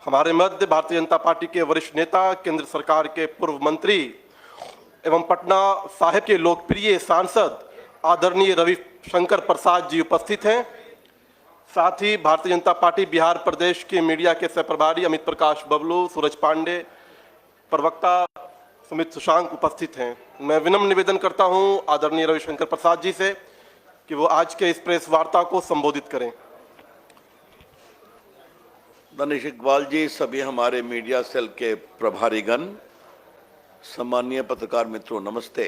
हमारे मध्य भारतीय जनता पार्टी के वरिष्ठ नेता, केंद्र सरकार के पूर्व मंत्री एवं पटना साहिब के लोकप्रिय सांसद आदरणीय रविशंकर प्रसाद जी उपस्थित हैं। साथ ही भारतीय जनता पार्टी बिहार प्रदेश के मीडिया के सह प्रभारी अमित प्रकाश बबलू, सूरज पांडे, प्रवक्ता सुमित सुशांक उपस्थित हैं। मैं विनम्र निवेदन करता हूं आदरणीय रविशंकर प्रसाद जी से कि वो आज के इस प्रेस वार्ता को संबोधित करें। दानिश इकबाल जी, सभी हमारे मीडिया सेल के प्रभारीगण, सम्मानीय पत्रकार मित्रों, नमस्ते।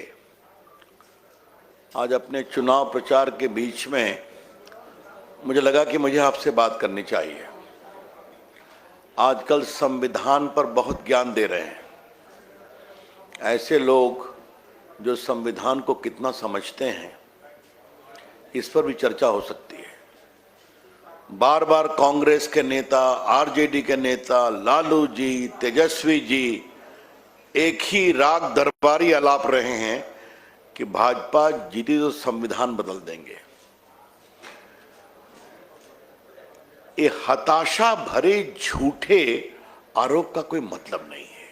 आज अपने चुनाव प्रचार के बीच में मुझे लगा कि मुझे आपसे बात करनी चाहिए। आजकल संविधान पर बहुत ज्ञान दे रहे हैं ऐसे लोग जो संविधान को कितना समझते हैं, इस पर भी चर्चा हो सकती है। बार बार कांग्रेस के नेता, आरजेडी के नेता, लालू जी, तेजस्वी जी एक ही राग दरबारी आलाप रहे हैं कि भाजपा जीती तो संविधान बदल देंगे। ये हताशा भरे झूठे आरोप का कोई मतलब नहीं है।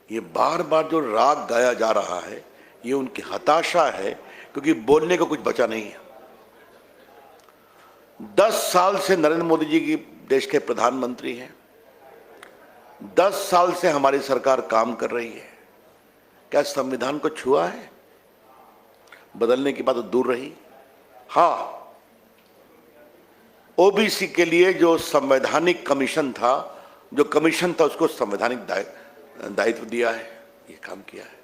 ये बार बार जो राग गाया जा रहा है, ये उनकी हताशा है, क्योंकि बोलने को कुछ बचा नहीं है। 10 साल से नरेंद्र मोदी जी की देश के प्रधानमंत्री हैं। 10 साल से हमारी सरकार काम कर रही है। क्या संविधान को छुआ है? बदलने की बात तो दूर रही। हाँ, ओबीसी के लिए जो संवैधानिक कमीशन था, उसको संवैधानिक दायित्व दिया है, ये काम किया है।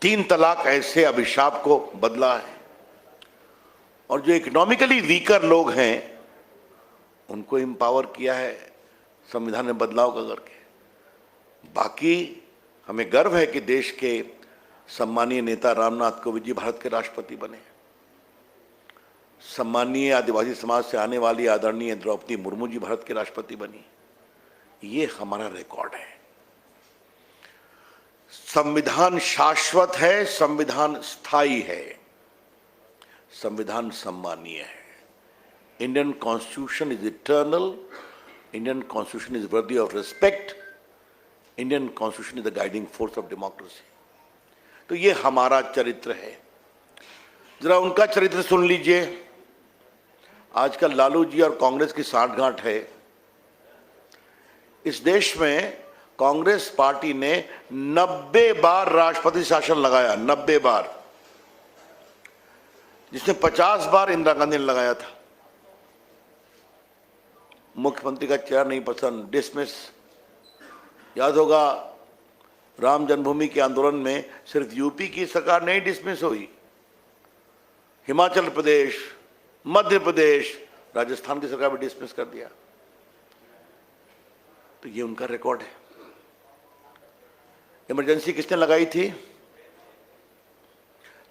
3 तलाक ऐसे अभिशाप को बदला है। और जो इकोनॉमिकली वीकर लोग हैं, उनको एम्पावर किया है संविधान में बदलाव का करके। बाकी हमें गर्व है कि देश के सम्मानीय नेता रामनाथ कोविंद जी भारत के राष्ट्रपति बने। सम्मानीय आदिवासी समाज से आने वाली आदरणीय द्रौपदी मुर्मू जी भारत के राष्ट्रपति बनी। ये हमारा रिकॉर्ड है। संविधान शाश्वत है, संविधान स्थायी है, संविधान सम्मानीय है। Indian constitution is eternal, Indian constitution is worthy of respect, Indian constitution is the guiding force of democracy. तो ये हमारा चरित्र है। जरा उनका चरित्र सुन लीजिए। आजकल लालू जी और कांग्रेस की साठगांठ है। इस देश में कांग्रेस पार्टी ने 90 बार राष्ट्रपति शासन लगाया, 90 बार, जिसमें 50 बार इंदिरा गांधी ने लगाया था। मुख्यमंत्री का चेहरा नहीं पसंद, डिसमिस। याद होगा, राम जन्मभूमि के आंदोलन में सिर्फ यूपी की सरकार नहीं डिसमिस हुई, हिमाचल प्रदेश, मध्य प्रदेश, राजस्थान की सरकार भी डिसमिस कर दिया। तो ये उनका रिकॉर्ड है। इमरजेंसी किसने लगाई थी?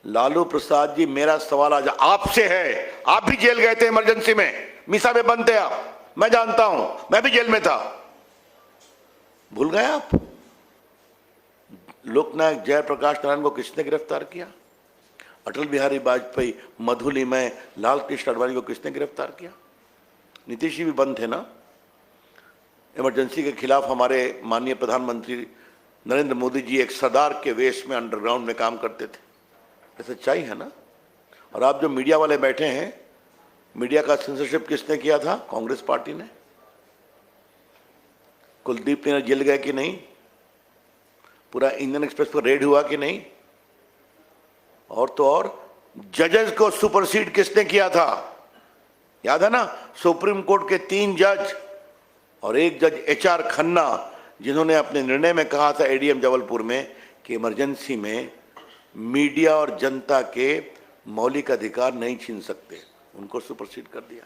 लालू प्रसाद जी, मेरा सवाल आज आपसे है। आप भी जेल गए थे इमरजेंसी में, मीसा में बंद थे आप, मैं जानता हूं, मैं भी जेल में था। भूल गए आप? लोकनायक जयप्रकाश नारायण को किसने गिरफ्तार किया? अटल बिहारी वाजपेयी, मधुलिमय, लाल कृष्ण आडवाणी को किसने गिरफ्तार किया? नीतीश जी भी बंद थे ना। इमरजेंसी के खिलाफ हमारे माननीय प्रधानमंत्री नरेंद्र मोदी जी एक सरदार के वेश में अंडरग्राउंड में काम करते थे। ये सच्चाई है ना। और आप जो मीडिया वाले बैठे हैं, मीडिया का सेंसरशिप किसने किया था? कांग्रेस पार्टी ने। कुलदीप ने जेल गए कि नहीं? पूरा इंडियन एक्सप्रेस पर रेड हुआ कि नहीं? और तो और जजेस को सुपरसीड किसने किया था? याद है ना, सुप्रीम कोर्ट के 3 जज और एक जज HR खन्ना, जिन्होंने अपने निर्णय में कहा था ADM जबलपुर में कि इमरजेंसी में मीडिया और जनता के मौलिक अधिकार नहीं छीन सकते, उनको सुपरसीड कर दिया।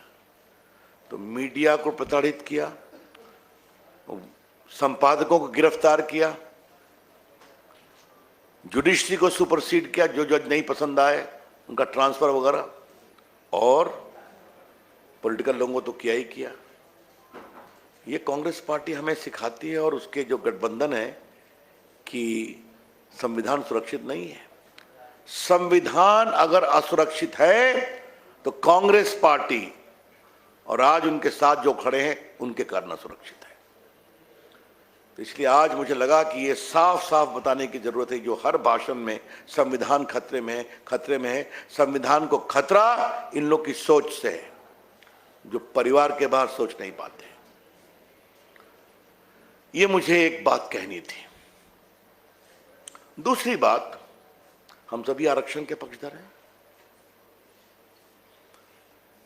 तो मीडिया को प्रताड़ित किया, संपादकों को गिरफ्तार किया, जुडिशरी को सुपरसीड किया, जो जज नहीं पसंद आए उनका ट्रांसफर वगैरह, और पॉलिटिकल लोगों को तो किया ही किया। ये कांग्रेस पार्टी हमें सिखाती है, और उसके जो गठबंधन है, कि संविधान सुरक्षित नहीं है। संविधान अगर असुरक्षित है तो कांग्रेस पार्टी और आज उनके साथ जो खड़े हैं उनके कारण सुरक्षित है। तो इसलिए आज मुझे लगा कि ये साफ साफ बताने की जरूरत है, जो हर भाषण में संविधान खतरे में है। संविधान को खतरा इन लोग की सोच से है, जो परिवार के बाहर सोच नहीं पाते। ये मुझे एक बात कहनी थी। दूसरी बात, हम सभी आरक्षण के पक्षधर हैं।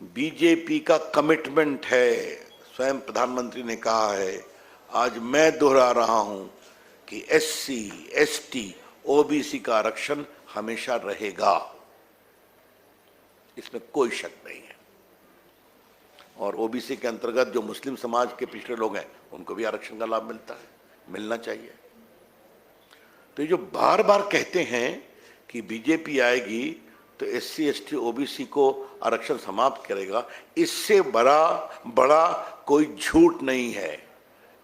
बीजेपी का कमिटमेंट है, स्वयं प्रधानमंत्री ने कहा है, आज मैं दोहरा रहा हूं कि एससी, एसटी, ओबीसी का आरक्षण हमेशा रहेगा, इसमें कोई शक नहीं है। और ओबीसी के अंतर्गत जो मुस्लिम समाज के पिछड़े लोग हैं उनको भी आरक्षण का लाभ मिलता है, मिलना चाहिए। तो ये जो बार बार कहते हैं कि बीजेपी आएगी तो एससी, एसटी, ओबीसी को आरक्षण समाप्त करेगा, इससे बड़ा कोई झूठ नहीं है,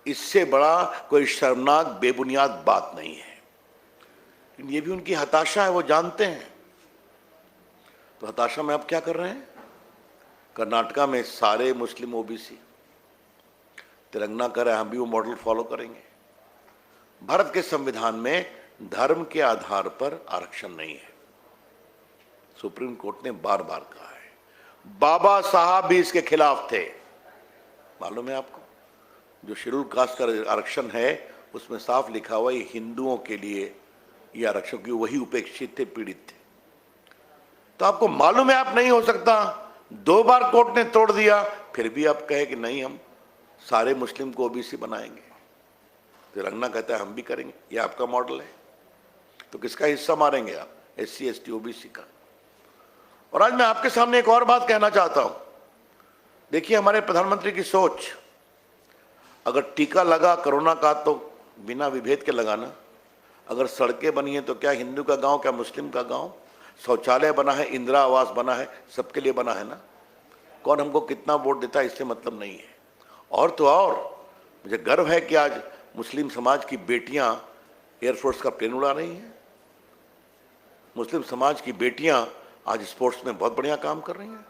इससे बड़ा कोई शर्मनाक बेबुनियाद बात नहीं है। ये भी उनकी हताशा है, वो जानते हैं। तो हताशा में अब क्या कर रहे हैं? कर्नाटका में सारे मुस्लिम ओबीसी, तेलंगाना कर रहे हैं, हम भी वो मॉडल फॉलो करेंगे। भारत के संविधान में धर्म के आधार पर आरक्षण नहीं है, सुप्रीम कोर्ट ने बार बार कहा है। बाबा साहब भी इसके खिलाफ थे। मालूम है आपको, जो शेड्यूल कास्ट का आरक्षण है उसमें साफ लिखा हुआ है हिंदुओं के लिए ये आरक्षण, क्योंकि वही उपेक्षित थे, पीड़ित थे। तो आपको मालूम है आप नहीं हो सकता, 2 बार कोर्ट ने तोड़ दिया, फिर भी आप कहे कि नहीं हम सारे मुस्लिम को ओबीसी बनाएंगे। तेलंगाना कहता है हम भी करेंगे, ये आपका मॉडल है। तो किसका हिस्सा मारेंगे आप? एससी, एसटी, ओबीसी का। और आज मैं आपके सामने एक और बात कहना चाहता हूं। देखिए हमारे प्रधानमंत्री की सोच, अगर टीका लगा कोरोना का तो बिना विभेद के लगाना। अगर सड़कें बनी हैं तो क्या हिंदू का गांव, क्या मुस्लिम का गांव। शौचालय बना है, इंदिरा आवास बना है, सबके लिए बना है ना। कौन हमको कितना वोट देता है इससे मतलब नहीं है। और तो और मुझे गर्व है कि आज मुस्लिम समाज की बेटियां एयरफोर्स का प्लेन उड़ा रही हैं। मुस्लिम समाज की बेटियां आज स्पोर्ट्स में बहुत बढ़िया काम कर रही हैं,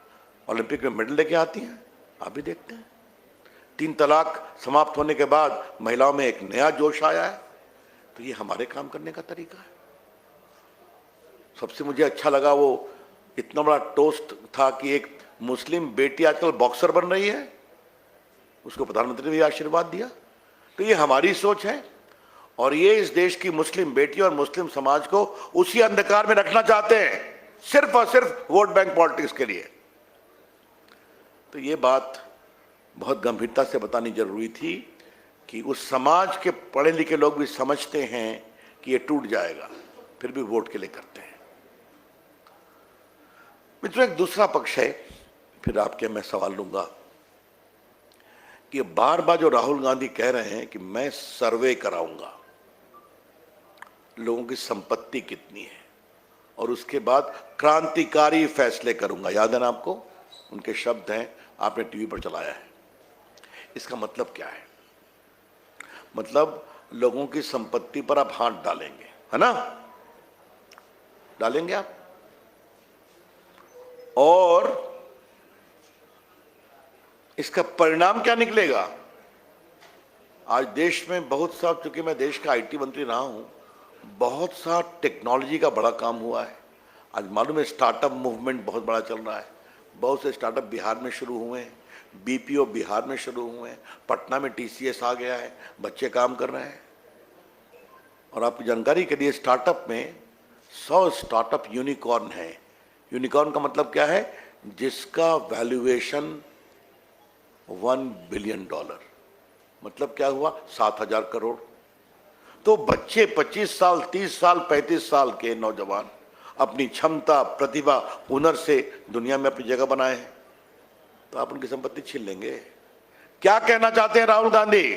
ओलंपिक में मेडल लेके आती हैं। आप भी देखते हैं 3 तलाक समाप्त होने के बाद महिलाओं में एक नया जोश आया है। तो ये हमारे काम करने का तरीका है। सबसे मुझे अच्छा लगा वो इतना बड़ा टोस्ट था कि एक मुस्लिम बेटी आजकल बॉक्सर बन रही है, उसको प्रधानमंत्री ने भी आशीर्वाद दिया। तो ये हमारी सोच है, और ये इस देश की मुस्लिम बेटी और मुस्लिम समाज को उसी अंधकार में रखना चाहते हैं, सिर्फ और सिर्फ वोट बैंक पॉलिटिक्स के लिए। तो ये बात बहुत गंभीरता से बतानी जरूरी थी कि उस समाज के पढ़े लिखे लोग भी समझते हैं कि ये टूट जाएगा, फिर भी वोट के लिए करते हैं। मित्रों, एक दूसरा पक्ष है, फिर आपके मैं सवाल लूंगा कि बार बार जो राहुल गांधी कह रहे हैं कि मैं सर्वे कराऊंगा, लोगों की संपत्ति कितनी है, और उसके बाद क्रांतिकारी फैसले करूंगा। याद है ना आपको, उनके शब्द हैं, आपने टीवी पर चलाया है। इसका मतलब क्या है? मतलब लोगों की संपत्ति पर आप हाथ डालेंगे, है ना? डालेंगे आप, और इसका परिणाम क्या निकलेगा? आज देश में बहुत सा, चूंकि मैं देश का आईटी मंत्री रहा हूं, बहुत सा टेक्नोलॉजी का बड़ा काम हुआ है। आज मालूम है स्टार्टअप मूवमेंट बहुत बड़ा चल रहा है। बहुत से स्टार्टअप बिहार में शुरू हुए हैं, बीपीओ बिहार में शुरू हुए हैं, पटना में टीसीएस आ गया है, बच्चे काम कर रहे हैं। और आपकी जानकारी के लिए स्टार्टअप में 100 स्टार्टअप यूनिकॉर्न है। यूनिकॉर्न का मतलब क्या है? जिसका वैल्यूएशन $1 बिलियन। मतलब क्या हुआ? 7,000 करोड़। तो बच्चे 25 साल, 30 साल, 35 साल के नौजवान अपनी क्षमता, प्रतिभा, हुनर से दुनिया में अपनी जगह बनाए हैं, तो आप उनकी संपत्ति छीन लेंगे। क्या कहना चाहते हैं राहुल गांधी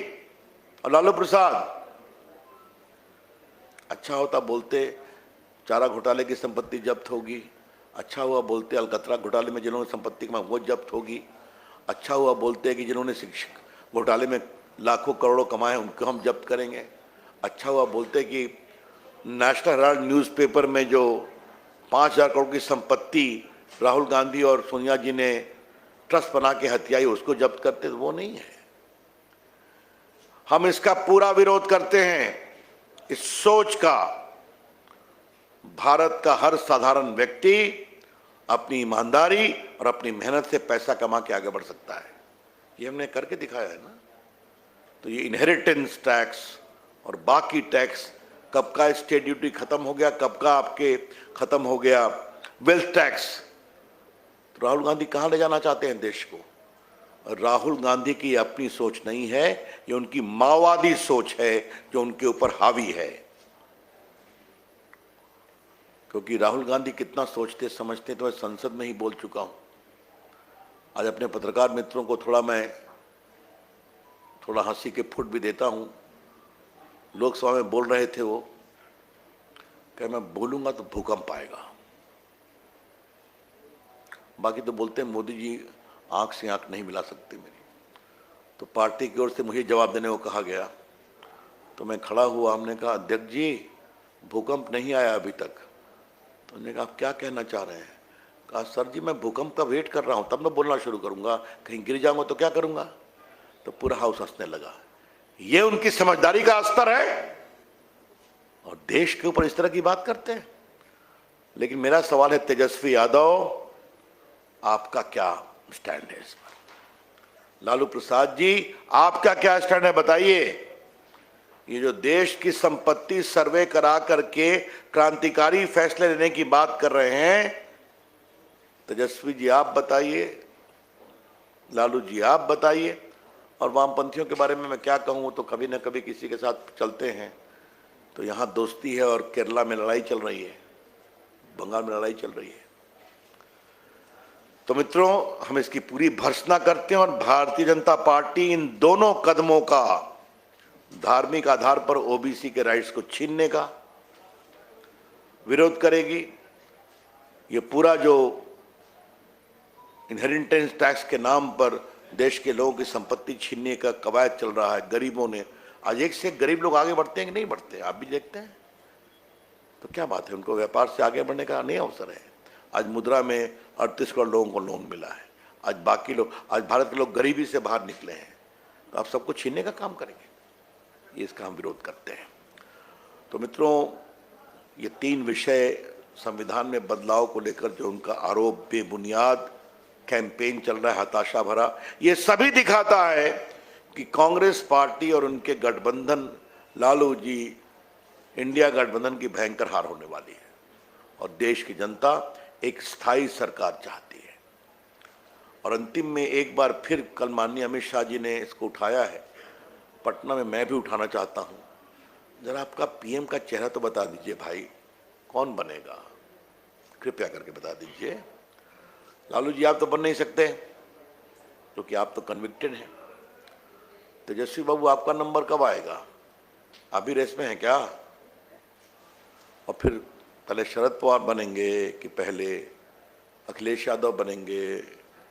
और लालू प्रसाद? अच्छा होता बोलते चारा घोटाले की संपत्ति जब्त होगी, अच्छा हुआ बोलते अलकतरा घोटाले में जिन्होंने संपत्ति कमाई वो जब्त होगी, अच्छा हुआ बोलते कि जिन्होंने शिक्षक घोटाले में लाखों करोड़ों कमाए उनको हम जब्त करेंगे, अच्छा हुआ बोलते कि नेशनल हेराल्ड न्यूज़पेपर में जो 5,000 करोड़ की संपत्ति राहुल गांधी और सोनिया जी ने ट्रस्ट बना के हत्याई उसको जब्त करते, तो वो नहीं है। हम इसका पूरा विरोध करते हैं, इस सोच का। भारत का हर साधारण व्यक्ति अपनी ईमानदारी और अपनी मेहनत से पैसा कमा के आगे बढ़ सकता है, ये हमने करके दिखाया है ना। तो ये इनहेरिटेंस टैक्स और बाकी टैक्स, कब का स्टेट ड्यूटी खत्म हो गया, कब का आपके खत्म हो गया वेल्थ टैक्स। तो राहुल गांधी कहां ले जाना चाहते हैं देश को? और राहुल गांधी की अपनी सोच नहीं है, ये उनकी माओवादी सोच है जो उनके ऊपर हावी है। क्योंकि राहुल गांधी कितना सोचते समझते तो मैं संसद में ही बोल चुका हूं। आज अपने पत्रकार मित्रों को थोड़ा हंसी के फुट भी देता हूं। लोकसभा में बोल रहे थे वो कि मैं बोलूंगा तो भूकंप आएगा, बाकी तो बोलते हैं मोदी जी आंख से आंख नहीं मिला सकते मेरी। तो पार्टी की ओर से मुझे जवाब देने को कहा गया, तो मैं खड़ा हुआ, हमने कहा अध्यक्ष जी भूकंप नहीं आया अभी तक। तो उन्होंने कहा आप क्या कहना चाह रहे हैं? कहा सर जी मैं भूकंप का वेट कर रहा हूं, तब मैं बोलना शुरू करूंगा, कहीं गिर जाऊंगा तो क्या करूंगा? तो पूरा हाउस हंसने लगा। ये उनकी समझदारी का स्तर है और देश के ऊपर इस तरह की बात करते हैं। लेकिन मेरा सवाल है तेजस्वी यादव, आपका क्या स्टैंड है इस पर? लालू प्रसाद जी आपका क्या स्टैंड है बताइए? ये जो देश की संपत्ति सर्वे करा करके क्रांतिकारी फैसले लेने की बात कर रहे हैं, तेजस्वी जी आप बताइए, लालू जी आप बताइए। और वामपंथियों के बारे में मैं क्या कहूं, तो कभी ना कभी किसी के साथ चलते हैं। तो यहां दोस्ती है और केरला में लड़ाई चल रही है, बंगाल में लड़ाई चल रही है। तो मित्रों हम इसकी पूरी भर्त्सना करते हैं और भारतीय जनता पार्टी इन दोनों कदमों का, धार्मिक आधार पर ओबीसी के राइट्स को छीनने का विरोध करेगी। ये पूरा जो इनहेरिटेंस टैक्स के नाम पर देश के लोगों की संपत्ति छीनने का कवायद चल रहा है, गरीबों ने, आज एक से एक गरीब लोग आगे बढ़ते हैं कि नहीं बढ़ते? आप भी देखते हैं। तो क्या बात है, उनको व्यापार से आगे बढ़ने का नहीं अवसर है। आज मुद्रा में 38 करोड़ लोगों को लोन मिला है। आज बाकी लोग, आज भारत के लोग गरीबी से बाहर निकले हैं, तो आप सबको छीनने का काम करेंगे? ये इसका हम विरोध करते हैं। तो मित्रों ये 3 विषय, संविधान में बदलाव को लेकर जो उनका आरोप, बेबुनियाद कैंपेन चल रहा है, हताशा भरा, ये सभी दिखाता है कि कांग्रेस पार्टी और उनके गठबंधन, लालू जी इंडिया गठबंधन की भयंकर हार होने वाली है और देश की जनता एक स्थायी सरकार चाहती है। और अंतिम में एक बार फिर कल माननीय अमित शाह जी ने इसको उठाया है, पटना में मैं भी उठाना चाहता हूं। जरा आपका पीएम का चेहरा तो बता दीजिए भाई, कौन बनेगा? कृपया करके बता दीजिए। लालू जी आप तो बन नहीं सकते क्योंकि आप तो कन्विक्टेड हैं। तेजस्वी बाबू आपका नंबर कब आएगा? आप भी रेस में हैं क्या? और फिर पहले शरद पवार बनेंगे कि पहले अखिलेश यादव बनेंगे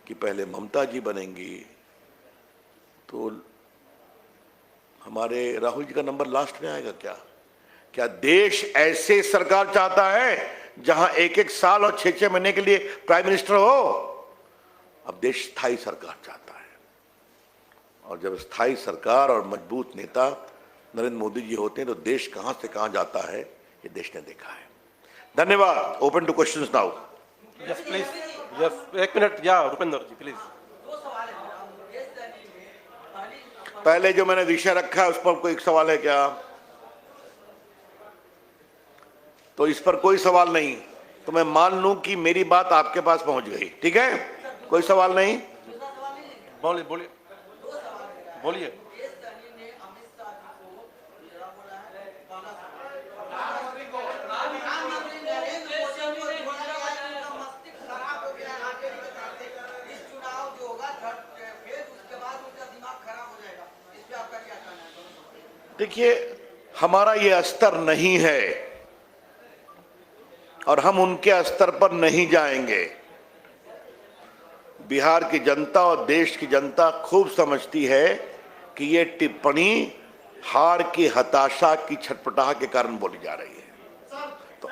कि पहले ममता जी बनेंगी? तो हमारे राहुल जी का नंबर लास्ट में आएगा क्या? क्या देश ऐसे सरकार चाहता है जहां 1-1 साल और 6-6 महीने के लिए प्राइम मिनिस्टर हो? अब देश स्थायी सरकार चाहता है और जब स्थायी सरकार और मजबूत नेता नरेंद्र मोदी जी होते हैं तो देश कहां से कहां जाता है ये देश ने देखा है। धन्यवाद। Open two questions now. Yes please, yes 1 minute. या रुपेंद्र जी प्लीज। पहले जो मैंने विषय रखा है उस पर कोई सवाल है क्या? तो इस पर कोई सवाल नहीं, तो मैं मान लूं कि मेरी बात आपके पास पहुंच गई। ठीक है, कोई सवाल नहीं? बोलिए बोलिए बोलिए। देखिए हमारा ये स्तर नहीं है और हम उनके स्तर पर नहीं जाएंगे। बिहार की जनता और देश की जनता खूब समझती है कि ये टिप्पणी हार की हताशा की छटपटाहट के कारण बोली जा रही है। तो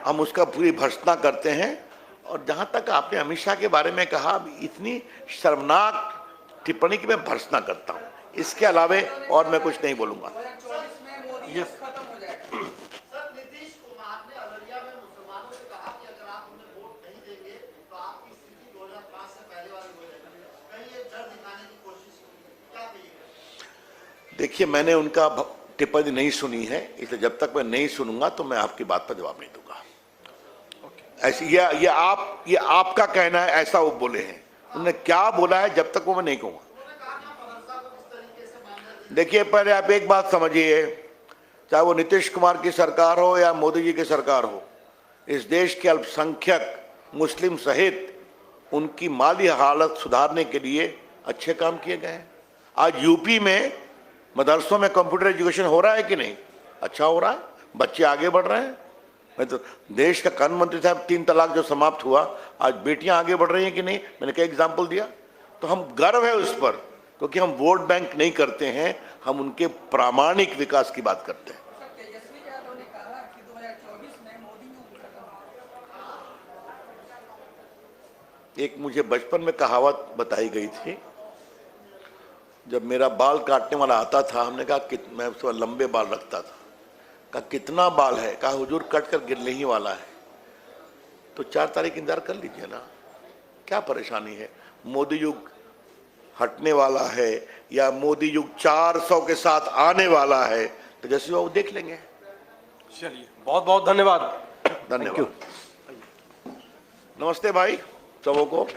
हम उसका पूरी भर्त्सना करते हैं और जहां तक आपने अमित शाह के बारे में कहा, इतनी शर्मनाक टिप्पणी की मैं भर्त्सना करता हूं, इसके अलावे और मैं कुछ नहीं बोलूंगा। ये सर, नीतीश कुमार ने अररिया में मुसलमानों से कहा कि अगर आप उन्हें वोट नहीं देंगे तो आपकी स्थिति 2005 से पहले वाली हो जाएगी। कहीं ये डर दिखाने की कोशिश की, क्या कहिएगा? देखिए, मैंने उनका टिप्पणी नहीं सुनी है, इसलिए जब तक मैं नहीं सुनूंगा तो मैं आपकी बात पर जवाब नहीं दूंगा। ऐसी ये आपका कहना है, ऐसा वो बोले हैं। उन्होंने क्या बोला है जब तक वो मैं नहीं कहूंगा। देखिए, पहले आप एक बात समझिए, चाहे वो नीतीश कुमार की सरकार हो या मोदी जी की सरकार हो, इस देश के अल्पसंख्यक मुस्लिम सहित उनकी माली हालत सुधारने के लिए अच्छे काम किए गए हैं। आज यूपी में मदरसों में कंप्यूटर एजुकेशन हो रहा है कि नहीं? अच्छा हो रहा है, बच्चे आगे बढ़ रहे हैं। मैं तो देश का कानून मंत्री साहब, 3 तलाक जो समाप्त हुआ, आज बेटियां आगे बढ़ रही हैं कि नहीं? मैंने क्या एग्जाम्पल दिया। तो हम गर्व है उस पर, क्योंकि हम वोट बैंक नहीं करते हैं, हम उनके प्रामाणिक विकास की बात करते हैं। तेजस्वी यादव ने कहा कि 2024 में मोदी युग खत्म होगा। एक मुझे बचपन में कहावत बताई गई थी, जब मेरा बाल काटने वाला आता था, हमने कहा कि मैं उस वक्त लंबे बाल रखता था, कहा कितना बाल है? कहा हुजूर कट कर गिरने ही वाला है। तो 4 तारीख इंतजार कर लीजिए ना, क्या परेशानी है? मोदी युग हटने वाला है या मोदी युग 400 के साथ आने वाला है, तो जैसे वो देख लेंगे। चलिए, बहुत बहुत धन्यवाद। धन्यवाद। नमस्ते भाई सबों को।